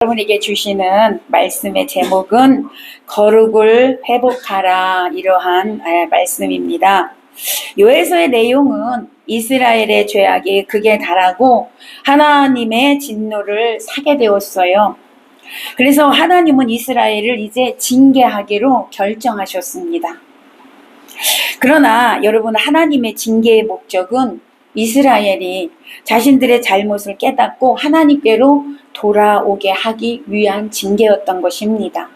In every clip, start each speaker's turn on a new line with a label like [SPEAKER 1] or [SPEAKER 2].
[SPEAKER 1] 여러분에게 주시는 말씀의 제목은 거룩을 회복하라, 이러한 말씀입니다. 요에서의 내용은 이스라엘의 죄악이 극에 달하고 하나님의 진노를 사게 되었어요. 그래서 하나님은 이스라엘을 이제 징계하기로 결정하셨습니다. 그러나 여러분, 하나님의 징계의 목적은 이스라엘이 자신들의 잘못을 깨닫고 하나님께로 돌아오게 하기 위한 징계였던 것입니다.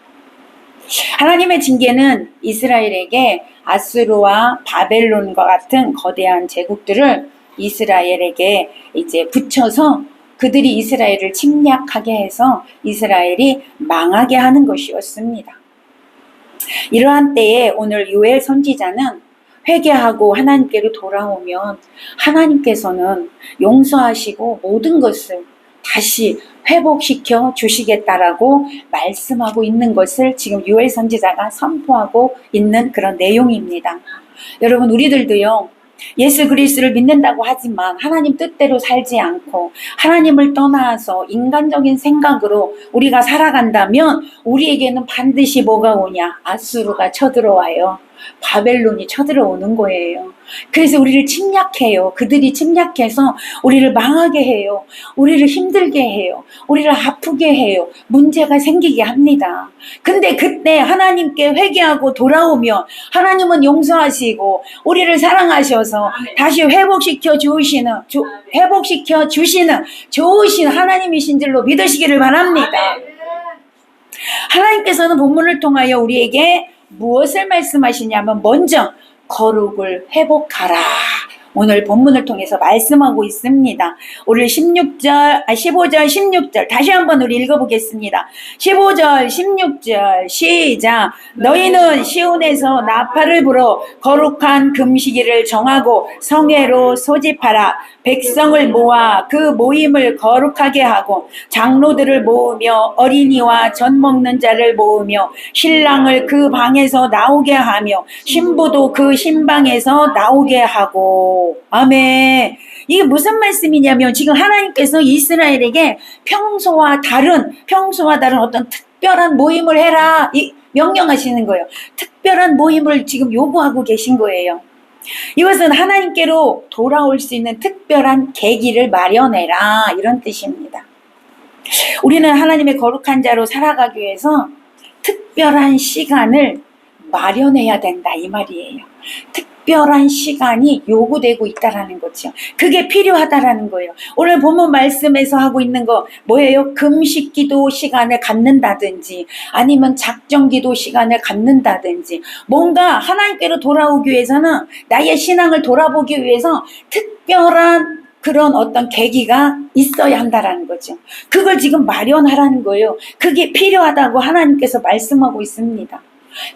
[SPEAKER 1] 하나님의 징계는 이스라엘에게 아수르와 바벨론과 같은 거대한 제국들을 이스라엘에게 이제 붙여서 그들이 이스라엘을 침략하게 해서 이스라엘이 망하게 하는 것이었습니다. 이러한 때에 오늘 요엘 선지자는 회개하고 하나님께로 돌아오면 하나님께서는 용서하시고 모든 것을 다시 회복시켜 주시겠다라고 말씀하고 있는 것을 지금 요엘 선지자가 선포하고 있는 그런 내용입니다. 여러분, 우리들도요, 예수 그리스도를 믿는다고 하지만 하나님 뜻대로 살지 않고 하나님을 떠나서 인간적인 생각으로 우리가 살아간다면 우리에게는 반드시 뭐가 오냐? 아수르가 쳐들어와요. 바벨론이 쳐들어오는 거예요. 그래서 우리를 침략해요. 그들이 침략해서 우리를 망하게 해요. 우리를 힘들게 해요. 우리를 아프게 해요. 문제가 생기게 합니다. 근데 그때 하나님께 회개하고 돌아오면 하나님은 용서하시고 우리를 사랑하셔서 다시 회복시켜 주시는 좋으신 하나님이신 줄로 믿으시기를 바랍니다. 하나님께서는 본문을 통하여 우리에게 무엇을 말씀하시냐면 먼저 거룩을 회복하라, 오늘 본문을 통해서 말씀하고 있습니다. 오늘 15절 16절 다시 한번 우리 읽어보겠습니다. 15절 16절 시작. 너희는 시온에서 나팔을 불어 거룩한 금식일을 정하고 성회로 소집하라. 백성을 모아 그 모임을 거룩하게 하고 장로들을 모으며 어린이와 젖 먹는 자를 모으며 신랑을 그 방에서 나오게 하며 신부도 그 신방에서 나오게 하고. 아멘. 이게 무슨 말씀이냐면 지금 하나님께서 이스라엘에게 평소와 다른 어떤 특별한 모임을 해라, 명령하시는 거예요. 특별한 모임을 지금 요구하고 계신 거예요. 이것은 하나님께로 돌아올 수 있는 특별한 계기를 마련해라, 이런 뜻입니다. 우리는 하나님의 거룩한 자로 살아가기 위해서 특별한 시간을 마련해야 된다, 이 말이에요. 특별한 시간이 요구되고 있다라는 거죠. 그게 필요하다라는 거예요. 오늘 본문 말씀에서 하고 있는 거 뭐예요? 금식 기도 시간을 갖는다든지 아니면 작정 기도 시간을 갖는다든지 뭔가 하나님께로 돌아오기 위해서는 나의 신앙을 돌아보기 위해서 특별한 그런 어떤 계기가 있어야 한다라는 거죠. 그걸 지금 마련하라는 거예요. 그게 필요하다고 하나님께서 말씀하고 있습니다.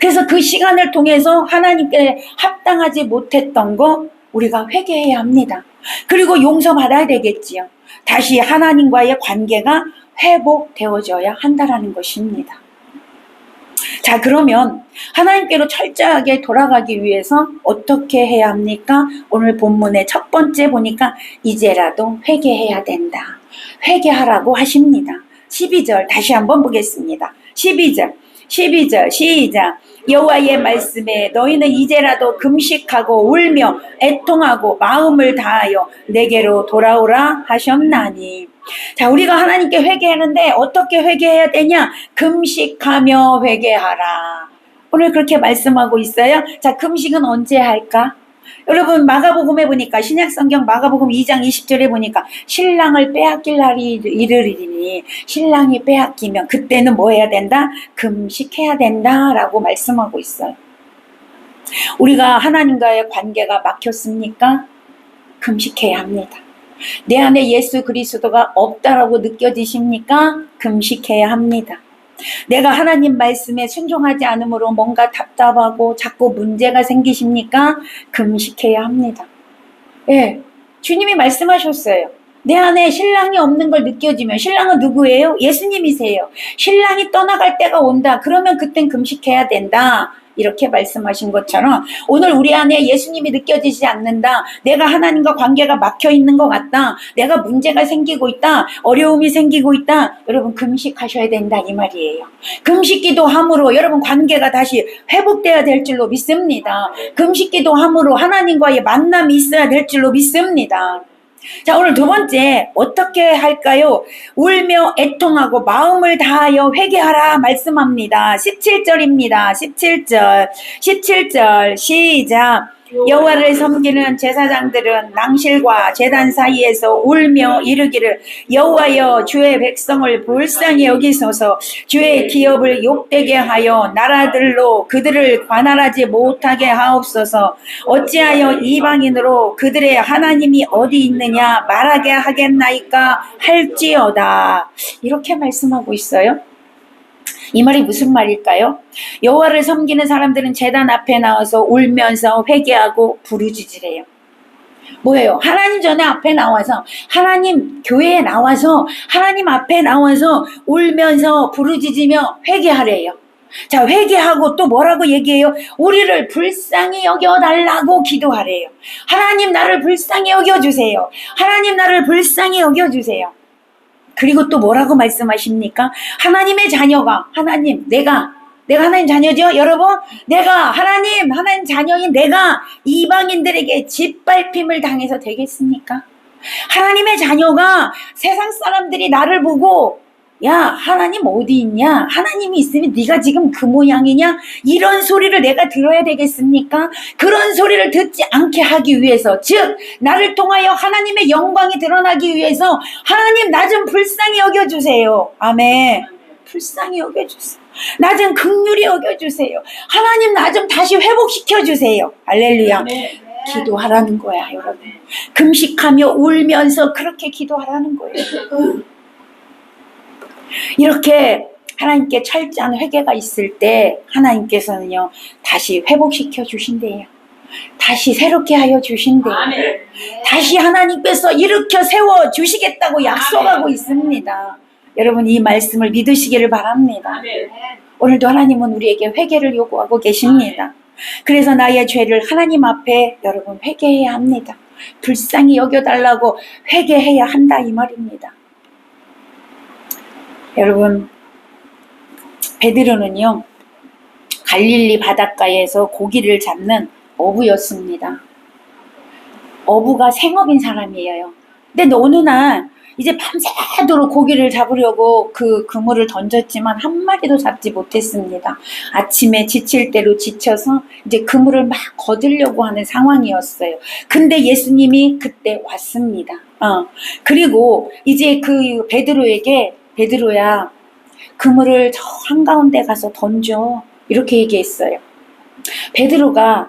[SPEAKER 1] 그래서 그 시간을 통해서 하나님께 합당하지 못했던 거 우리가 회개해야 합니다. 그리고 용서받아야 되겠지요. 다시 하나님과의 관계가 회복되어져야 한다라는 것입니다. 자, 그러면 하나님께로 철저하게 돌아가기 위해서 어떻게 해야 합니까? 오늘 본문의 첫 번째 보니까 이제라도 회개해야 된다, 회개하라고 하십니다. 12절 다시 한번 보겠습니다. 12절 시작. 여호와의 말씀에 너희는 이제라도 금식하고 울며 애통하고 마음을 다하여 내게로 돌아오라 하셨나니. 자, 우리가 하나님께 회개하는데 어떻게 회개해야 되냐? 금식하며 회개하라. 오늘 그렇게 말씀하고 있어요. 자, 금식은 언제 할까? 여러분, 마가복음에 보니까, 신약성경 마가복음 2장 20절에 보니까 신랑을 빼앗길 날이 이르리니, 신랑이 빼앗기면 그때는 뭐 해야 된다? 금식해야 된다라고 말씀하고 있어요. 우리가 하나님과의 관계가 막혔습니까? 금식해야 합니다. 내 안에 예수 그리스도가 없다라고 느껴지십니까? 금식해야 합니다. 내가 하나님 말씀에 순종하지 않으므로 뭔가 답답하고 자꾸 문제가 생기십니까? 금식해야 합니다. 예, 주님이 말씀하셨어요. 내 안에 신랑이 없는 걸 느껴지면, 신랑은 누구예요? 예수님이세요. 신랑이 떠나갈 때가 온다. 그러면 그땐 금식해야 된다. 이렇게 말씀하신 것처럼 오늘 우리 안에 예수님이 느껴지지 않는다. 내가 하나님과 관계가 막혀 있는 것 같다. 내가 문제가 생기고 있다. 어려움이 생기고 있다. 여러분 금식하셔야 된다 이 말이에요. 금식기도함으로 여러분 관계가 다시 회복돼야 될 줄로 믿습니다. 금식기도함으로 하나님과의 만남이 있어야 될 줄로 믿습니다. 자, 오늘 두 번째 어떻게 할까요? 울며 애통하고 마음을 다하여 회개하라 말씀합니다. 17절입니다. 17절 시작. 여호와를 섬기는 제사장들은 낭실과 제단 사이에서 울며 이르기를 여호와여 주의 백성을 불쌍히 여기소서 주의 기업을 욕되게 하여 나라들로 그들을 관할하지 못하게 하옵소서 어찌하여 이방인으로 그들의 하나님이 어디 있느냐 말하게 하겠나이까 할지어다. 이렇게 말씀하고 있어요. 이 말이 무슨 말일까요? 여호와를 섬기는 사람들은 제단 앞에 나와서 울면서 회개하고 부르짖으래요. 뭐예요? 하나님 전에 앞에 나와서 하나님 교회에 나와서 하나님 앞에 나와서 울면서 부르짖으며 회개하래요. 자, 회개하고 또 뭐라고 얘기해요? 우리를 불쌍히 여겨달라고 기도하래요. 하나님 나를 불쌍히 여겨주세요. 하나님 나를 불쌍히 여겨주세요. 그리고 또 뭐라고 말씀하십니까? 하나님의 자녀가, 하나님, 내가 하나님 자녀죠? 여러분, 내가 하나님 자녀인 내가 이방인들에게 짓밟힘을 당해서 되겠습니까? 하나님의 자녀가 세상 사람들이 나를 보고 야, 하나님 어디 있냐? 하나님이 있으면 네가 지금 그 모양이냐? 이런 소리를 내가 들어야 되겠습니까? 그런 소리를 듣지 않게 하기 위해서, 즉 나를 통하여 하나님의 영광이 드러나기 위해서 하나님 나 좀 불쌍히 여겨주세요. 아멘. 불쌍히 여겨주세요. 나 좀 긍휼히 여겨주세요. 하나님 나 좀 다시 회복시켜주세요. 할렐루야. 기도하라는 거야, 여러분. 금식하며 울면서 그렇게 기도하라는 거예요. 이렇게 하나님께 철저한 회개가 있을 때 하나님께서는요 다시 회복시켜 주신대요. 다시 새롭게 하여 주신대요. 다시 하나님께서 일으켜 세워 주시겠다고 약속하고 있습니다. 여러분 이 말씀을 믿으시기를 바랍니다. 오늘도 하나님은 우리에게 회개를 요구하고 계십니다. 그래서 나의 죄를 하나님 앞에 여러분 회개해야 합니다. 불쌍히 여겨달라고 회개해야 한다 이 말입니다. 여러분, 베드로는요 갈릴리 바닷가에서 고기를 잡는 어부였습니다. 어부가 생업인 사람이에요. 근데 어느 날 이제 밤새도록 고기를 잡으려고 그 그물을 던졌지만 한 마리도 잡지 못했습니다. 아침에 지칠 대로 지쳐서 이제 그물을 막 거두려고 하는 상황이었어요. 근데 예수님이 그때 왔습니다. 그리고 이제 그 베드로에게 베드로야 그물을 저 한가운데 가서 던져 이렇게 얘기했어요. 베드로가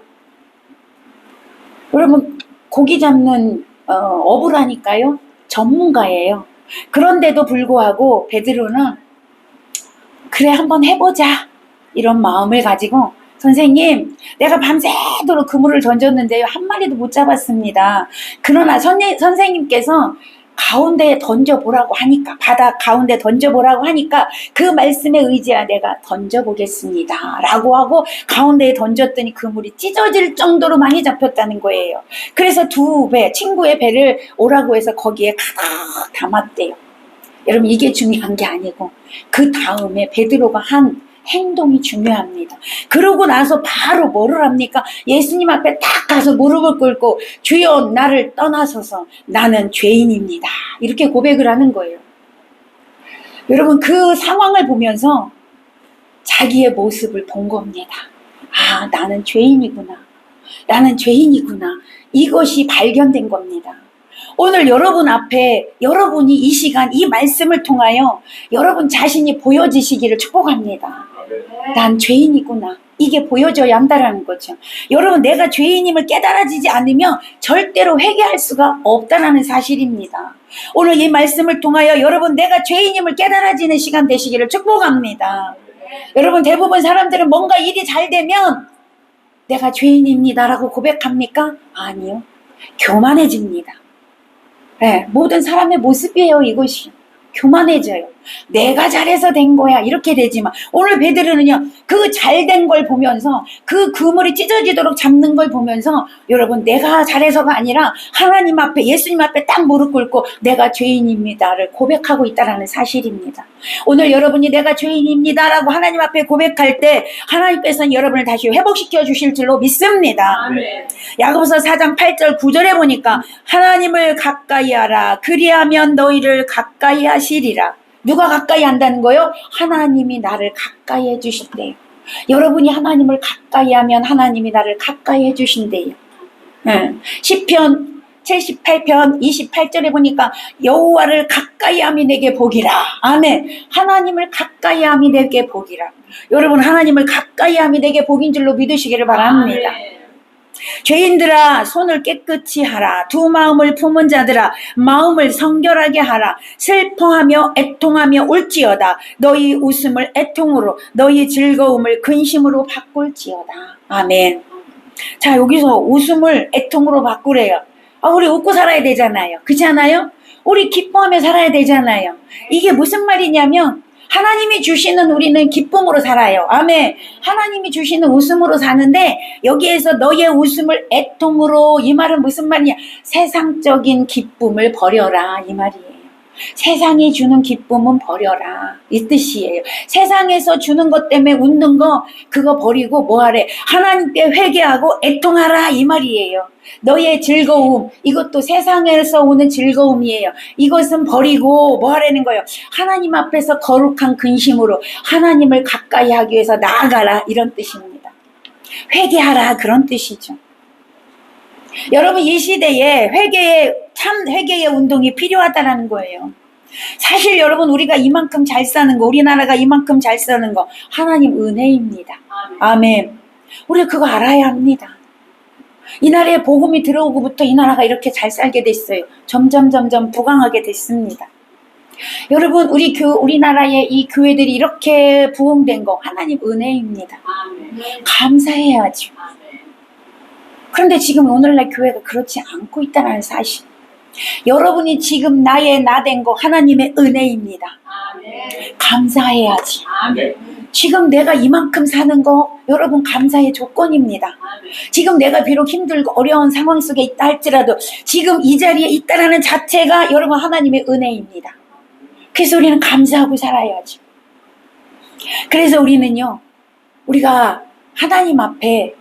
[SPEAKER 1] 여러분 고기 잡는 어부라니까요. 전문가예요. 그런데도 불구하고 베드로는 그래 한번 해보자 이런 마음을 가지고 선생님 내가 밤새도록 그물을 던졌는데요 한 마리도 못 잡았습니다. 그러나 선생님께서 가운데에 던져보라고 하니까 바다 가운데 던져보라고 하니까 그 말씀에 의지하 내가 던져보겠습니다 라고 하고 가운데에 던졌더니 그물이 찢어질 정도로 많이 잡혔다는 거예요. 그래서 두 배 친구의 배를 오라고 해서 거기에 가득 담았대요. 여러분 이게 중요한 게 아니고 그 다음에 베드로가 한 행동이 중요합니다. 그러고 나서 바로 뭐를 합니까? 예수님 앞에 딱 가서 무릎을 꿇고 주여 나를 떠나소서 나는 죄인입니다. 이렇게 고백을 하는 거예요. 여러분 그 상황을 보면서 자기의 모습을 본 겁니다. 아 나는 죄인이구나. 나는 죄인이구나. 이것이 발견된 겁니다. 오늘 여러분 앞에 여러분이 이 시간 이 말씀을 통하여 여러분 자신이 보여지시기를 축복합니다. 난 죄인이구나. 이게 보여져야 한다는 거죠. 여러분 내가 죄인임을 깨달아지지 않으면 절대로 회개할 수가 없다는 사실입니다. 오늘 이 말씀을 통하여 여러분 내가 죄인임을 깨달아지는 시간 되시기를 축복합니다. 여러분 대부분 사람들은 뭔가 일이 잘 되면 내가 죄인입니다 라고 고백합니까? 아니요. 교만해집니다. 네, 모든 사람의 모습이에요. 이것이 교만해져요. 내가 잘해서 된 거야 이렇게 되지만, 오늘 베드로는요 그 잘된 걸 보면서, 그 그물이 찢어지도록 잡는 걸 보면서, 여러분 내가 잘해서가 아니라 하나님 앞에, 예수님 앞에 딱 무릎 꿇고 내가 죄인입니다를 고백하고 있다는 사실입니다. 오늘 여러분이 내가 죄인입니다라고 하나님 앞에 고백할 때 하나님께서는 여러분을 다시 회복시켜 주실 줄로 믿습니다.
[SPEAKER 2] 아멘.
[SPEAKER 1] 야고보서 4장 8절 9절에 보니까 하나님을 가까이 하라, 그리하면 너희를 가까이 하시리라. 누가 가까이 한다는 거요? 하나님이 나를 가까이 해주신대요. 여러분이 하나님을 가까이 하면 하나님이 나를 가까이 해주신대요. 시편 78편 28절에 보니까 여호와를 가까이 함이 내게 복이라. 아멘. 하나님을 가까이 함이 내게 복이라. 여러분 하나님을 가까이 함이 내게 복인 줄로 믿으시기를 바랍니다.
[SPEAKER 2] 아멘.
[SPEAKER 1] 죄인들아 손을 깨끗이 하라. 두 마음을 품은 자들아 마음을 성결하게 하라. 슬퍼하며 애통하며 울지어다. 너희 웃음을 애통으로, 너희 즐거움을 근심으로 바꿀지어다. 아멘. 자, 여기서 웃음을 애통으로 바꾸래요. 우리 웃고 살아야 되잖아요. 그렇지 않아요? 우리 기뻐하며 살아야 되잖아요. 이게 무슨 말이냐면, 하나님이 주시는 우리는 기쁨으로 살아요. 아멘. 하나님이 주시는 웃음으로 사는데, 여기에서 너의 웃음을 애통으로, 이 말은 무슨 말이냐? 세상적인 기쁨을 버려라 이 말이에요. 세상이 주는 기쁨은 버려라 이 뜻이에요. 세상에서 주는 것 때문에 웃는 거 그거 버리고 뭐 하래? 하나님께 회개하고 애통하라 이 말이에요. 너의 즐거움, 이것도 세상에서 오는 즐거움이에요. 이것은 버리고 뭐 하라는 거예요? 하나님 앞에서 거룩한 근심으로 하나님을 가까이 하기 위해서 나아가라 이런 뜻입니다. 회개하라 그런 뜻이죠. 여러분 이 시대에 참 회개의 운동이 필요하다는 거예요. 사실 여러분 우리가 이만큼 잘 사는 거, 우리나라가 이만큼 잘 사는 거 하나님 은혜입니다. 아멘. 우리 그거 알아야 합니다. 이 나라에 복음이 들어오고부터 이 나라가 이렇게 잘 살게 됐어요. 점점 부강하게 됐습니다. 여러분 우리나라의 이 교회들이 이렇게 부흥된 거 하나님 은혜입니다.
[SPEAKER 2] 아멘.
[SPEAKER 1] 감사해야죠. 그런데 지금 오늘날 교회가 그렇지 않고 있다는 사실. 여러분이 지금 나 된 거 하나님의 은혜입니다.
[SPEAKER 2] 아멘.
[SPEAKER 1] 감사해야지.
[SPEAKER 2] 아멘.
[SPEAKER 1] 지금 내가 이만큼 사는 거 여러분 감사의 조건입니다.
[SPEAKER 2] 아멘.
[SPEAKER 1] 지금 내가 비록 힘들고 어려운 상황 속에 있다 할지라도 지금 이 자리에 있다라는 자체가 여러분 하나님의 은혜입니다. 그래서 우리는 감사하고 살아야지. 그래서 우리는요, 우리가 하나님 앞에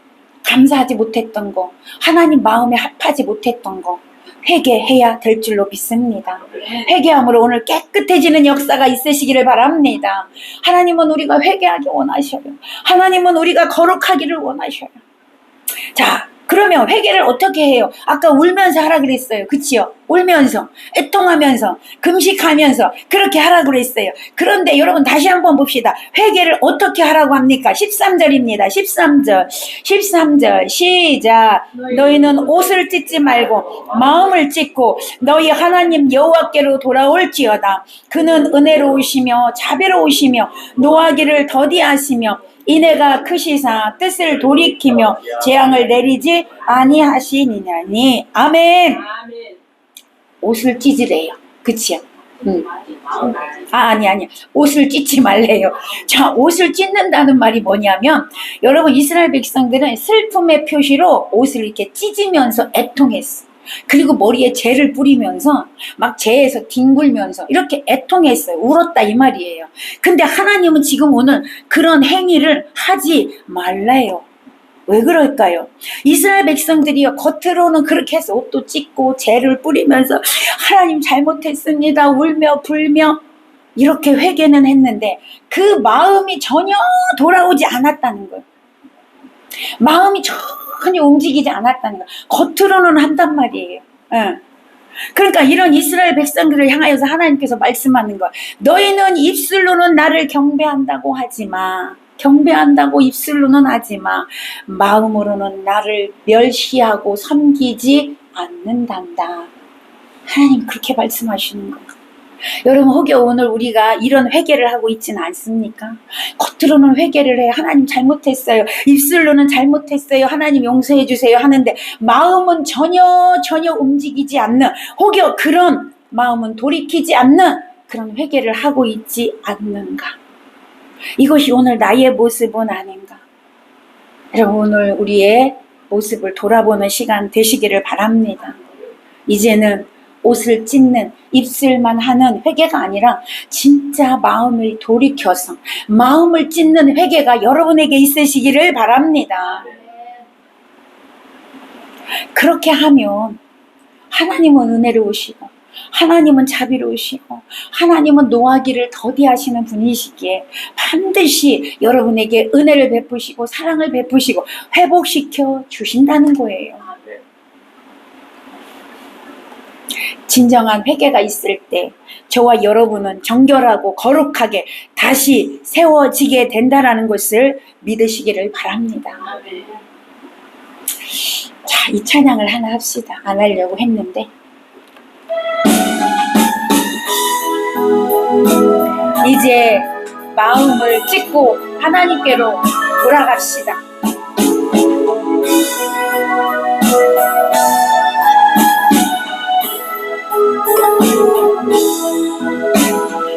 [SPEAKER 1] 감사하지 못했던 거, 하나님 마음에 합하지 못했던 거 회개해야 될 줄로 믿습니다. 회개함으로 오늘 깨끗해지는 역사가 있으시기를 바랍니다. 하나님은 우리가 회개하기 원하셔요. 하나님은 우리가 거룩하기를 원하셔요. 자, 그러면 회개를 어떻게 해요? 아까 울면서 하라 그랬어요. 그치요? 울면서, 애통하면서, 금식하면서 그렇게 하라 그랬어요. 그런데 여러분 다시 한번 봅시다. 회개를 어떻게 하라고 합니까? 13절입니다. 13절 시작. 너희는 옷을 찢지 말고 마음을 찢고 너희 하나님 여호와께로 돌아올지어다. 그는 은혜로우시며 자비로우시며 노하기를 더디하시며 이내가 크시사 뜻을 돌이키며 재앙을 내리지 아니하시니냐니. 아멘.
[SPEAKER 2] 아멘.
[SPEAKER 1] 옷을 찢으래요. 그치요? 아니. 옷을 찢지 말래요. 자, 옷을 찢는다는 말이 뭐냐면, 여러분 이스라엘 백성들은 슬픔의 표시로 옷을 이렇게 찢으면서 애통했어. 그리고 머리에 재를 뿌리면서 막 재에서 뒹굴면서 이렇게 애통했어요. 울었다 이 말이에요. 근데 하나님은 지금 오늘 그런 행위를 하지 말래요. 왜 그럴까요? 이스라엘 백성들이요, 겉으로는 그렇게 해서 옷도 찢고 재를 뿌리면서 하나님 잘못했습니다 울며 불며 이렇게 회개는 했는데 그 마음이 전혀 돌아오지 않았다는 거예요. 마음이 전혀 움직이지 않았다는 거예요. 겉으로는 한단 말이에요. 그러니까 이런 이스라엘 백성들을 향하여서 하나님께서 말씀하는 거야. 너희는 입술로는 나를 경배한다고 하지마. 경배한다고 입술로는 하지마. 마음으로는 나를 멸시하고 섬기지 않는단다. 하나님 그렇게 말씀하시는 거예요. 여러분, 혹여 오늘 우리가 이런 회개를 하고 있지는 않습니까? 겉으로는 회개를 해. 하나님 잘못했어요. 입술로는 잘못했어요. 하나님 용서해 주세요 하는데 마음은 전혀 움직이지 않는, 혹여 그런 마음은 돌이키지 않는 그런 회개를 하고 있지 않는가? 이것이 오늘 나의 모습은 아닌가? 여러분, 오늘 우리의 모습을 돌아보는 시간 되시기를 바랍니다. 이제는 옷을 찢는, 입술만 하는 회개가 아니라 진짜 마음을 돌이켜서 마음을 찢는 회개가 여러분에게 있으시기를 바랍니다. 그렇게 하면 하나님은 은혜로우시고 하나님은 자비로우시고 하나님은 노하기를 더디하시는 분이시기에 반드시 여러분에게 은혜를 베푸시고 사랑을 베푸시고 회복시켜 주신다는 거예요. 진정한 회개가 있을 때 저와 여러분은 정결하고 거룩하게 다시 세워지게 된다라는 것을 믿으시기를 바랍니다. 자, 이 찬양을 하나 합시다. 안 하려고 했는데. 이제 마음을 찢고 하나님께로 돌아갑시다.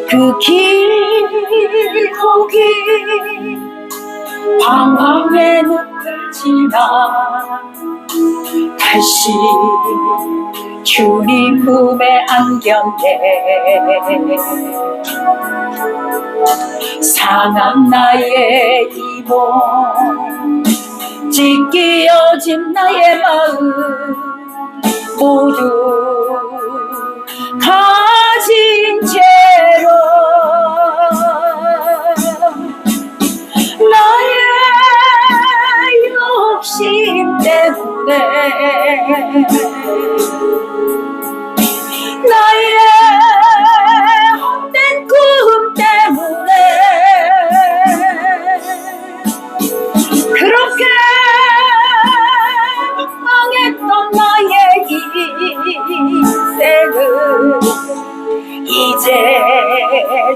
[SPEAKER 1] 그 길고 긴 방황의 늪을 지나 다시 주님 품에 안겼네. 상한 나의 이 몸, 찢기어진 나의 마음 모두 가진 채로 나의 욕심 때문에 나의 헛된 꿈 때문에 그렇게 망했던 나의 인생을 이제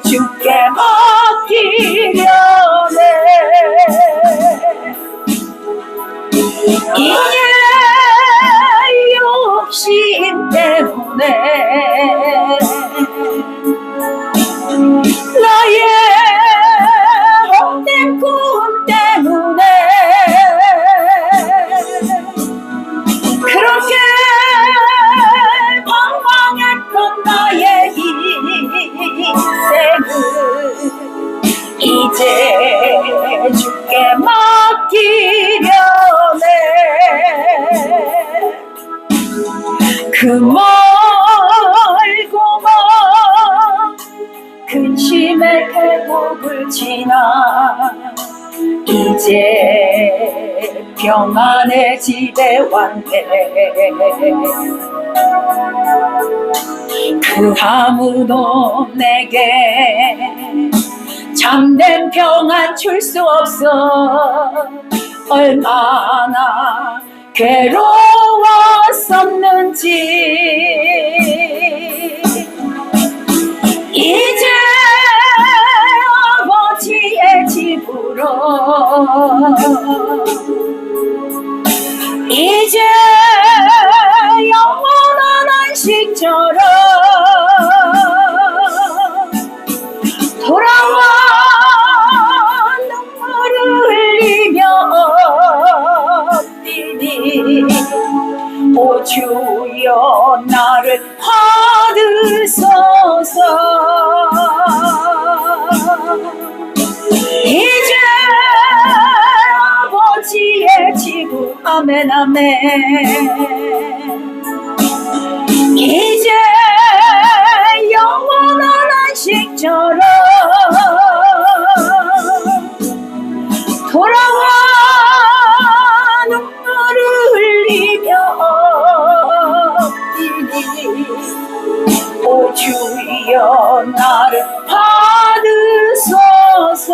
[SPEAKER 1] 주께 맡기려네. 이제 욕심 때문에 나의 헛된 꿈 때문에 그렇게 방황했던 나의 인생을 이제 주께 맡기려네. 그 멀고 먼 근심의 계곡을 지나 이제 평안의 집에 왔네. 그 아무도 내게 참된 평안 줄 수 없어. 얼마나 괴로웠었는지 이제 아버지의 집으로 이제 영원한 안식처럼 돌아와 눈물을 흘리며 엎드리니 오 주여 나를 받으소서. 이제 아버지의 집으로 아멘 아멘. 이제 영원한 안식처럼 돌아와 눈물을 흘리며 엎드리니 오 주여 나를 받으소서.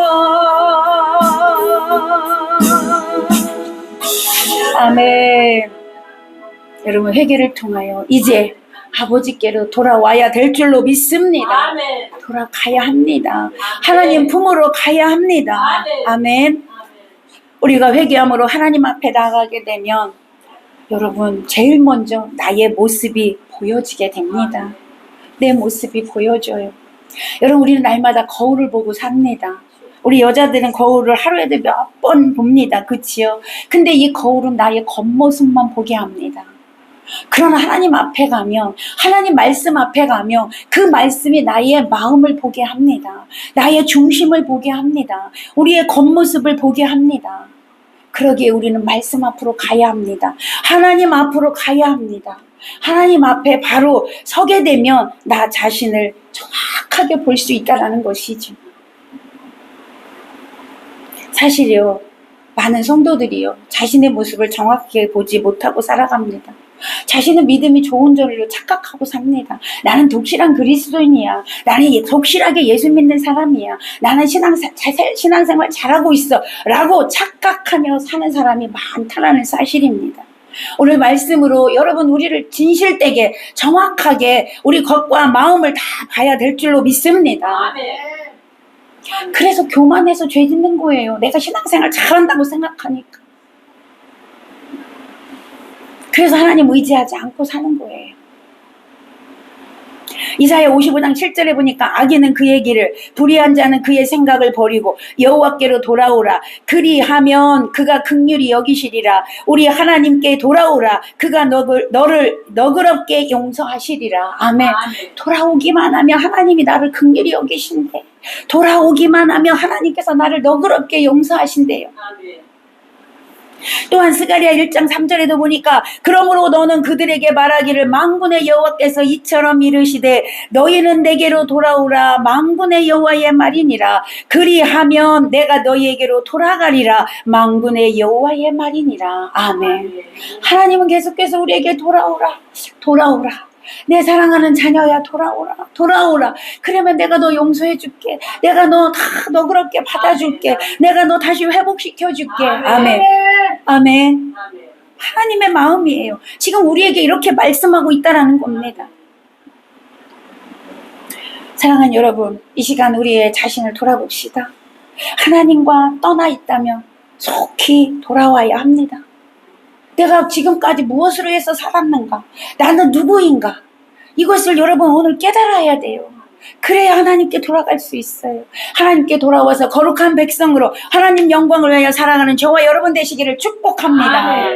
[SPEAKER 1] 아멘. 여러분, 회개를 통하여 이제 아버지께로 돌아와야 될 줄로 믿습니다.
[SPEAKER 2] 아멘.
[SPEAKER 1] 돌아가야 합니다. 하나님 품으로 가야 합니다. 아멘. 우리가 회개함으로 하나님 앞에 나가게 되면 여러분 제일 먼저 나의 모습이 보여지게 됩니다. 내 모습이 보여져요. 여러분 우리는 날마다 거울을 보고 삽니다. 우리 여자들은 거울을 하루에도 몇 번 봅니다. 그치요? 근데 이 거울은 나의 겉모습만 보게 합니다. 그러나 하나님 앞에 가면, 하나님 말씀 앞에 가면 그 말씀이 나의 마음을 보게 합니다. 나의 중심을 보게 합니다. 우리의 겉모습을 보게 합니다. 그러기에 우리는 말씀 앞으로 가야 합니다. 하나님 앞으로 가야 합니다. 하나님 앞에 바로 서게 되면 나 자신을 정확하게 볼 수 있다는 것이죠. 사실요, 많은 성도들이요, 자신의 모습을 정확하게 보지 못하고 살아갑니다. 자신은 믿음이 좋은 줄로 착각하고 삽니다. 나는 독실한 그리스도인이야. 나는 독실하게 예수 믿는 사람이야. 나는 신앙생활 잘하고 있어. 라고 착각하며 사는 사람이 많다는 사실입니다. 오늘 말씀으로 여러분 우리를 진실되게 정확하게 우리 겉과 마음을 다 봐야 될 줄로 믿습니다.
[SPEAKER 2] 아멘.
[SPEAKER 1] 그래서 교만해서 죄 짓는 거예요. 내가 신앙생활 잘한다고 생각하니까. 그래서 하나님 의지하지 않고 사는 거예요. 이사야 55장 7절에 보니까 악인은 그의 길을, 불의한 자는 그의 생각을 버리고 여호와께로 돌아오라. 그리하면 그가 긍휼히 여기시리라. 우리 하나님께 돌아오라. 그가 너를 너그럽게 용서하시리라. 아멘. 돌아오기만 하면 하나님이 나를 긍휼히 여기신대. 돌아오기만 하면 하나님께서 나를 너그럽게 용서하신대요.
[SPEAKER 2] 아멘.
[SPEAKER 1] 또한 스가랴 1장 3절에도 보니까 그러므로 너는 그들에게 말하기를 만군의 여호와께서 이처럼 이르시되 너희는 내게로 돌아오라. 만군의 여호와의 말이니라. 그리하면 내가 너희에게로 돌아가리라. 만군의 여호와의 말이니라. 아멘. 하나님은 계속해서 우리에게 돌아오라. 돌아오라. 내 사랑하는 자녀야, 돌아오라. 돌아오라. 그러면 내가 너 용서해 줄게. 내가 너 다 너그럽게 받아줄게. 내가 너 다시 회복시켜 줄게. 아멘. 아멘. 하나님의 마음이에요. 지금 우리에게 이렇게 말씀하고 있다라는 겁니다. 사랑하는 여러분, 이 시간 우리의 자신을 돌아봅시다. 하나님과 떠나 있다면 속히 돌아와야 합니다. 내가 지금까지 무엇으로 해서 살았는가? 나는 누구인가? 이것을 여러분 오늘 깨달아야 돼요. 그래야 하나님께 돌아갈 수 있어요. 하나님께 돌아와서 거룩한 백성으로 하나님 영광을 위하여 살아가는 저와 여러분 되시기를 축복합니다.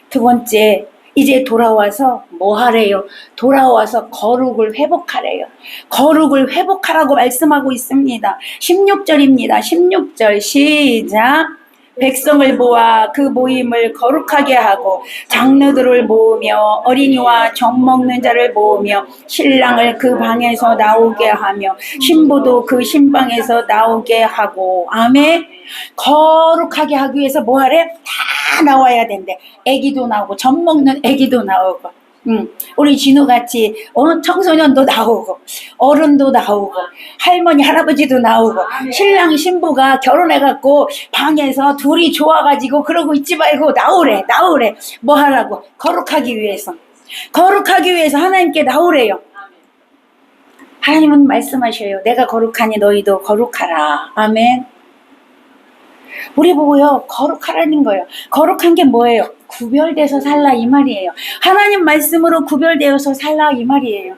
[SPEAKER 1] 두 번째, 이제 돌아와서 뭐 하래요? 돌아와서 거룩을 회복하래요. 거룩을 회복하라고 말씀하고 있습니다. 16절입니다. 16절 시작. 백성을 모아 그 모임을 거룩하게 하고 장로들을 모으며 어린이와 젖 먹는 자를 모으며 신랑을 그 방에서 나오게 하며 신부도 그 신방에서 나오게 하고. 아멘. 거룩하게 하기 위해서 뭐 하래? 다 나와야 된대. 애기도 나오고 젖 먹는 애기도 나오고, 우리 진우같이 청소년도 나오고 어른도 나오고 할머니 할아버지도 나오고 신랑 신부가 결혼해갖고 방에서 둘이 좋아가지고 그러고 있지 말고 나오래. 뭐 하라고? 거룩하기 위해서. 거룩하기 위해서 하나님께 나오래요. 하나님은 말씀하셔요. 내가 거룩하니 너희도 거룩하라. 아멘. 우리 보고요, 거룩하라는 거예요. 거룩한 게 뭐예요? 구별돼서 살라 이 말이에요. 하나님 말씀으로 구별되어서 살라 이 말이에요.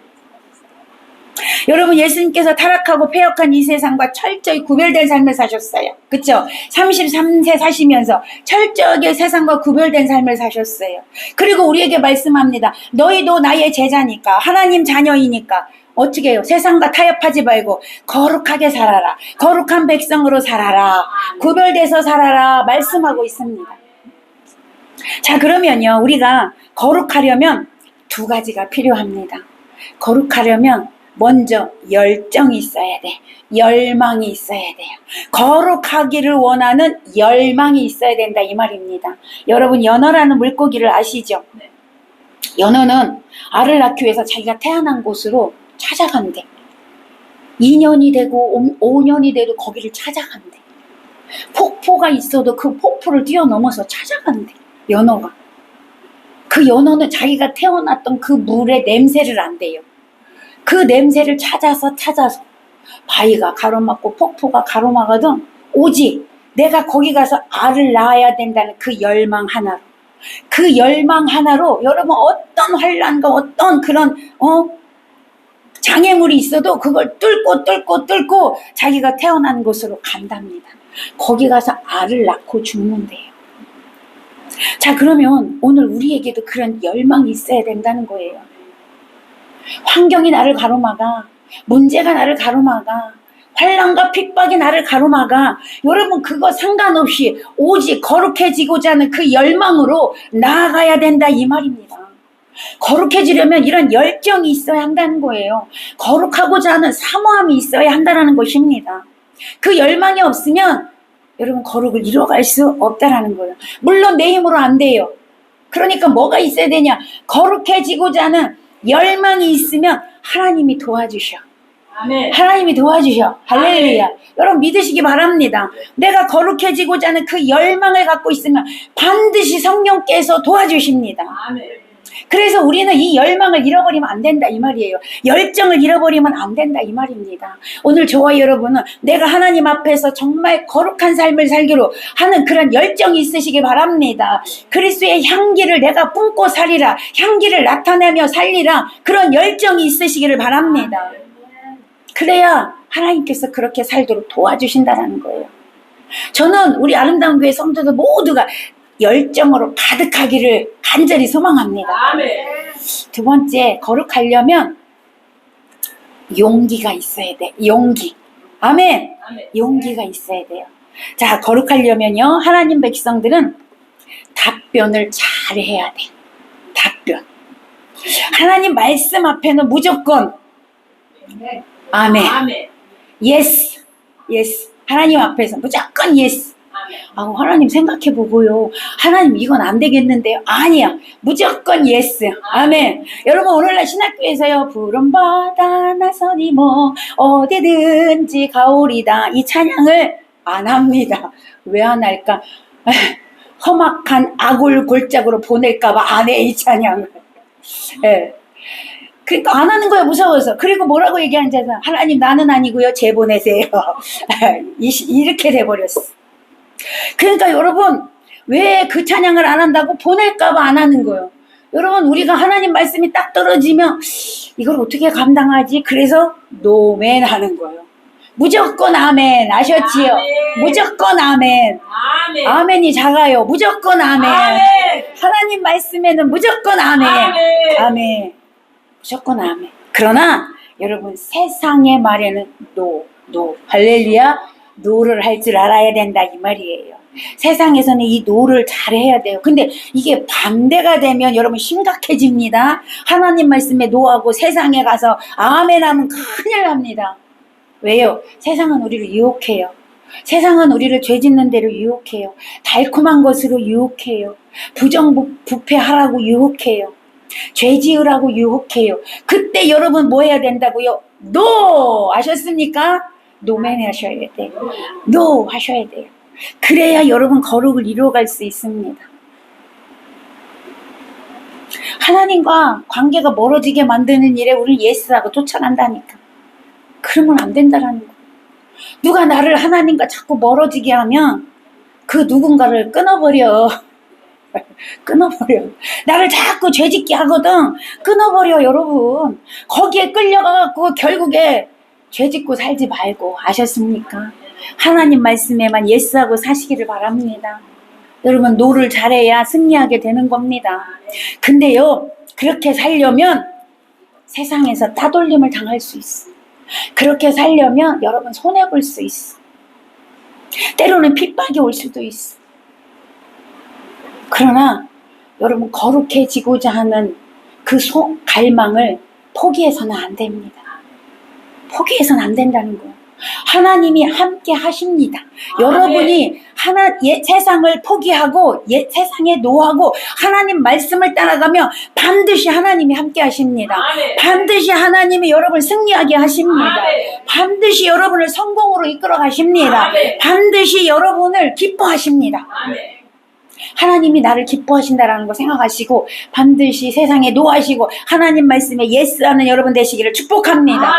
[SPEAKER 1] 여러분, 예수님께서 타락하고 패역한 이 세상과 철저히 구별된 삶을 사셨어요. 그쵸? 33세 사시면서 철저하게 세상과 구별된 삶을 사셨어요. 그리고 우리에게 말씀합니다. 너희도 나의 제자니까, 하나님 자녀이니까 어떻게 해요? 세상과 타협하지 말고 거룩하게 살아라. 거룩한 백성으로 살아라. 구별돼서 살아라. 말씀하고 있습니다. 자, 그러면요, 우리가 거룩하려면 두 가지가 필요합니다. 거룩하려면 먼저 열정이 있어야 돼. 열망이 있어야 돼요. 거룩하기를 원하는 열망이 있어야 된다 이 말입니다. 여러분, 연어라는 물고기를 아시죠? 연어는 알을 낳기 위해서 자기가 태어난 곳으로 찾아간대. 2년이 되고 5년이 돼도 거기를 찾아간대. 폭포가 있어도 그 폭포를 뛰어넘어서 찾아간대. 연어가. 그 연어는 자기가 태어났던 그 물의 냄새를 안대요. 그 냄새를 찾아서 바위가 가로막고 폭포가 가로막거든 오직 내가 거기 가서 알을 낳아야 된다는 그 열망 하나로, 그 열망 하나로 여러분 어떤 환난과 어떤 그런 장애물이 있어도 그걸 뚫고 자기가 태어난 곳으로 간답니다. 거기 가서 알을 낳고 죽는데요. 자, 그러면 오늘 우리에게도 그런 열망이 있어야 된다는 거예요. 환경이 나를 가로막아, 문제가 나를 가로막아, 환난과 핍박이 나를 가로막아, 여러분 그거 상관없이 오직 거룩해지고자 하는 그 열망으로 나아가야 된다 이 말입니다. 거룩해지려면 이런 열정이 있어야 한다는 거예요. 거룩하고자 하는 사모함이 있어야 한다는 것입니다. 그 열망이 없으면 여러분 거룩을 이뤄갈 수 없다라는 거예요. 물론 내 힘으로 안 돼요. 그러니까 뭐가 있어야 되냐? 거룩해지고자 하는 열망이 있으면 하나님이 도와주셔.
[SPEAKER 3] 아멘.
[SPEAKER 1] 하나님이 도와주셔. 할렐루야.
[SPEAKER 3] 아멘.
[SPEAKER 1] 여러분 믿으시기 바랍니다. 내가 거룩해지고자 하는 그 열망을 갖고 있으면 반드시 성령께서 도와주십니다.
[SPEAKER 3] 아멘.
[SPEAKER 1] 그래서 우리는 이 열망을 잃어버리면 안 된다 이 말이에요. 열정을 잃어버리면 안 된다 이 말입니다. 오늘 저와 여러분은 내가 하나님 앞에서 정말 거룩한 삶을 살기로 하는 그런 열정이 있으시기 바랍니다. 그리스도의 향기를 내가 뿜고 살리라, 향기를 나타내며 살리라, 그런 열정이 있으시기를 바랍니다. 그래야 하나님께서 그렇게 살도록 도와주신다는 거예요. 저는 우리 아름다운 교회 성도들 모두가 열정으로 가득하기를 간절히 소망합니다.
[SPEAKER 3] 아멘.
[SPEAKER 1] 두 번째, 거룩하려면 용기가 있어야 돼. 용기. 아멘.
[SPEAKER 3] 아멘.
[SPEAKER 1] 용기가 있어야 돼요. 자, 거룩하려면요, 하나님 백성들은 답변을 잘 해야 돼. 답변. 하나님 말씀 앞에는 무조건 아멘.
[SPEAKER 3] 아멘.
[SPEAKER 1] 예스. 예스. 하나님 앞에서 무조건 예스.
[SPEAKER 3] 아멘.
[SPEAKER 1] 하나님 생각해보고요. 하나님 이건 안 되겠는데요. 아니야. 무조건 예스. 아멘. 여러분 오늘날 신학교에서요. 푸른 바다 나서니 뭐 어디든지 가오리다. 이 찬양을 안 합니다. 왜 안 할까? 험악한 악을 골짜기로 보낼까봐 안 해 이 찬양을. 예. 그러니까 안 하는 거야 무서워서. 그리고 뭐라고 얘기하는지 알아요? 하나님 나는 아니고요. 제 보내세요. 이렇게 돼버렸어. 그러니까 여러분 왜 그 찬양을 안 한다고? 보낼까봐 안 하는 거예요. 여러분 우리가 하나님 말씀이 딱 떨어지면 이걸 어떻게 감당하지? 그래서 노멘 하는 거예요. 무조건 아멘. 아셨지요?
[SPEAKER 3] 아멘.
[SPEAKER 1] 무조건 아멘.
[SPEAKER 3] 아멘.
[SPEAKER 1] 아멘이 작아요. 무조건 아멘.
[SPEAKER 3] 아멘.
[SPEAKER 1] 하나님 말씀에는 무조건 아멘.
[SPEAKER 3] 아멘.
[SPEAKER 1] 아멘. 무조건 아멘. 그러나 여러분 세상의 말에는 노. 할렐루야. 노를 할 줄 알아야 된다 이 말이에요. 세상에서는 이 노를 잘해야 돼요. 근데 이게 반대가 되면 여러분 심각해집니다. 하나님 말씀에 노하고 세상에 가서 아멘 하면 큰일 납니다. 왜요? 세상은 우리를 유혹해요. 세상은 우리를 죄 짓는 대로 유혹해요. 달콤한 것으로 유혹해요. 부정부패하라고 유혹해요. 죄 지으라고 유혹해요. 그때 여러분 뭐 해야 된다고요? 노! 아셨습니까? 노멘 하셔야 돼요. 노 하셔야 돼요. 그래야 여러분 거룩을 이루어갈 수 있습니다. 하나님과 관계가 멀어지게 만드는 일에 우리는 예스하고 쫓아간다니까. 그러면 안 된다라는 거예요. 누가 나를 하나님과 자꾸 멀어지게 하면 그 누군가를 끊어버려. 끊어버려. 나를 자꾸 죄짓게 하거든. 끊어버려 여러분. 거기에 끌려가갖고 결국에 죄짓고 살지 말고. 아셨습니까? 하나님 말씀에만 예스하고 사시기를 바랍니다. 여러분 노를 잘해야 승리하게 되는 겁니다. 근데요 그렇게 살려면 세상에서 따돌림을 당할 수 있어. 그렇게 살려면 여러분 손해볼 수 있어. 때로는 핍박이 올 수도 있어. 그러나 여러분 거룩해지고자 하는 그 갈망을 포기해서는 안 됩니다. 포기해서는 안 된다는 거예요. 하나님이 함께 하십니다. 여러분이 세상을 포기하고 세상에 노하고 하나님 말씀을 따라가면 반드시 하나님이 함께 하십니다.
[SPEAKER 3] 아멘.
[SPEAKER 1] 반드시 하나님이 여러분을 승리하게 하십니다.
[SPEAKER 3] 아멘.
[SPEAKER 1] 반드시 여러분을 성공으로 이끌어 가십니다.
[SPEAKER 3] 아멘.
[SPEAKER 1] 반드시 여러분을 기뻐하십니다.
[SPEAKER 3] 아멘.
[SPEAKER 1] 하나님이 나를 기뻐하신다라는 거 생각하시고 반드시 세상에 노하시고 하나님 말씀에 예스하는 여러분 되시기를 축복합니다.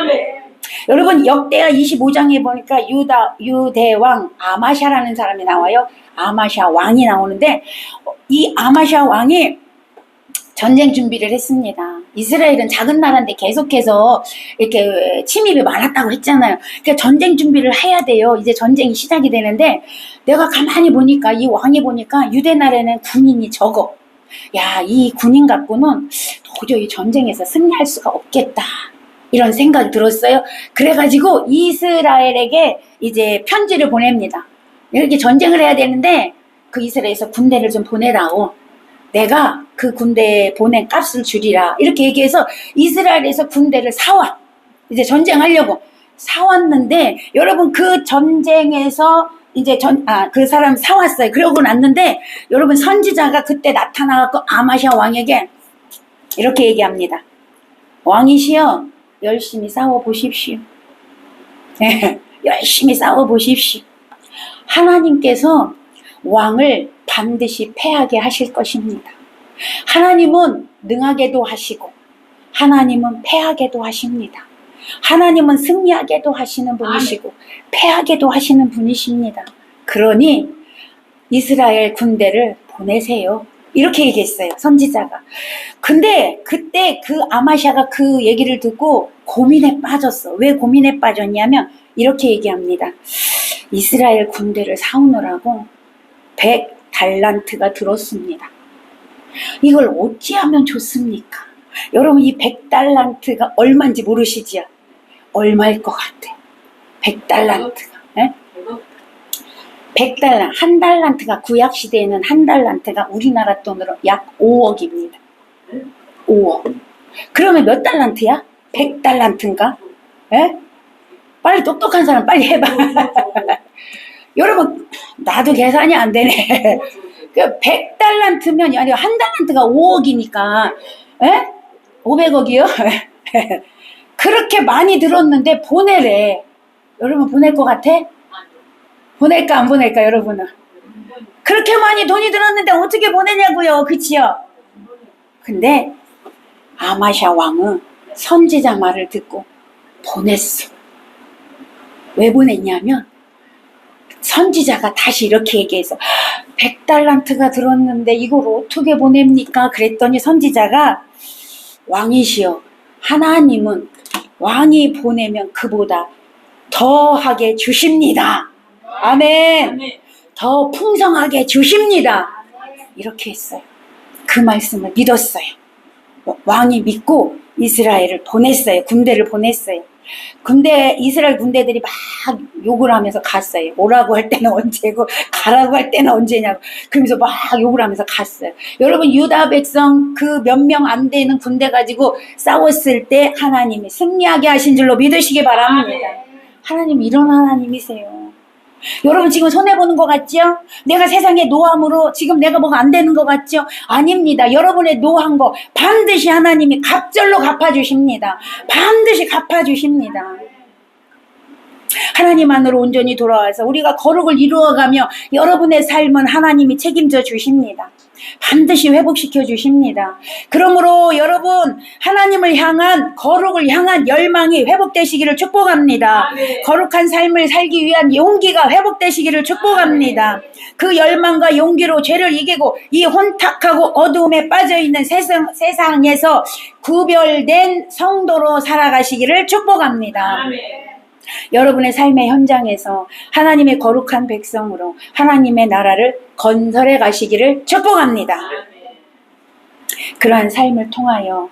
[SPEAKER 1] 여러분 역대하 25장에 보니까 유대왕 아마샤라는 사람이 나와요. 아마샤 왕이 나오는데 이 아마샤 왕이 전쟁 준비를 했습니다. 이스라엘은 작은 나라인데 계속해서 이렇게 침입이 많았다고 했잖아요. 그러니까 전쟁 준비를 해야 돼요. 이제 전쟁이 시작이 되는데 내가 가만히 보니까 이 왕이 보니까 유대 나라에는 군인이 적어. 야, 이 군인 갖고는 도저히 전쟁에서 승리할 수가 없겠다. 이런 생각이 들었어요. 그래가지고 이스라엘에게 이제 편지를 보냅니다. 이렇게 전쟁을 해야 되는데 그 이스라엘에서 군대를 좀 보내라오. 내가 그 군대에 보낸 값을 주리라. 이렇게 얘기해서 이스라엘에서 군대를 사와. 이제 전쟁하려고 사왔는데 여러분 그 전쟁에서 이제 그 사람 사왔어요. 그러고 났는데 여러분 선지자가 그때 나타나갖고 아마샤 왕에게 이렇게 얘기합니다. 왕이시여 열심히 싸워보십시오. 열심히 싸워보십시오. 하나님께서 왕을 반드시 패하게 하실 것입니다. 하나님은 능하게도 하시고 하나님은 패하게도 하십니다. 하나님은 승리하게도 하시는 분이시고 패하게도 하시는 분이십니다. 그러니 이스라엘 군대를 보내세요. 이렇게 얘기했어요. 선지자가. 근데 그때 그 아마샤가 그 얘기를 듣고 고민에 빠졌어. 왜 고민에 빠졌냐면 이렇게 얘기합니다. 이스라엘 군대를 사오느라고 100달란트가 들었습니다. 이걸 어찌하면 좋습니까? 여러분 이 100달란트가 얼마인지 모르시지요? 얼마일 것 같아요? 100달란트가. 네? 100달란트. 한 달란트가 구약시대에는 한 달란트가 우리나라 돈으로 약 5억입니다. 5억. 그러면 몇 달란트야? 100달란트인가? 네? 빨리 똑똑한 사람 빨리 해봐. 여러분 나도 계산이 안 되네. 100달란트면 아니 한 달란트가 5억이니까 500억이요? 그렇게 많이 들었는데 보내래. 여러분 보낼 것 같아? 보낼까 안 보낼까 여러분은? 그렇게 많이 돈이 들었는데 어떻게 보내냐고요. 그치요? 근데 아마샤 왕은 선지자 말을 듣고 보냈어. 왜 보냈냐면 선지자가 다시 이렇게 얘기해서 100달란트가 들었는데 이걸 어떻게 보냅니까? 그랬더니 선지자가 왕이시여 하나님은 왕이 보내면 그보다 더하게 주십니다. 아멘. 더 풍성하게 주십니다. 이렇게 했어요. 그 말씀을 믿었어요. 왕이 믿고 이스라엘을 보냈어요. 군대를 보냈어요. 근데 이스라엘 군대들이 막 욕을 하면서 갔어요. 오라고 할 때는 언제고 가라고 할 때는 언제냐고 그러면서 막 욕을 하면서 갔어요. 여러분 유다 백성 그 몇 명 안 되는 군대 가지고 싸웠을 때 하나님이 승리하게 하신 줄로 믿으시기 바랍니다. 하나님 이런 하나님이세요. 여러분 지금 손해보는 것 같죠? 내가 세상에 노함으로 지금 내가 뭐가 안 되는 것 같죠? 아닙니다. 여러분의 노한 거 반드시 하나님이 갑절로 갚아주십니다. 반드시 갚아주십니다. 하나님 안으로 온전히 돌아와서 우리가 거룩을 이루어가며 여러분의 삶은 하나님이 책임져 주십니다. 반드시 회복시켜 주십니다. 그러므로 여러분 하나님을 향한 거룩을 향한 열망이 회복되시기를 축복합니다. 거룩한 삶을 살기 위한 용기가 회복되시기를 축복합니다. 그 열망과 용기로 죄를 이기고 이 혼탁하고 어두움에 빠져있는 세상에서 구별된 성도로 살아가시기를 축복합니다. 여러분의 삶의 현장에서 하나님의 거룩한 백성으로 하나님의 나라를 건설해 가시기를 축복합니다. 그러한 삶을 통하여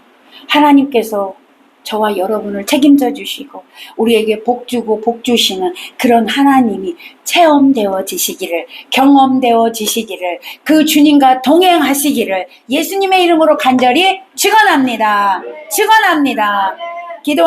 [SPEAKER 1] 하나님께서 저와 여러분을 책임져 주시고 우리에게 복 주고 복 주시는 그런 하나님이 체험되어지시기를 경험되어지시기를 그 주님과 동행하시기를 예수님의 이름으로 간절히 축원합니다. 축원합니다. 기도합니다.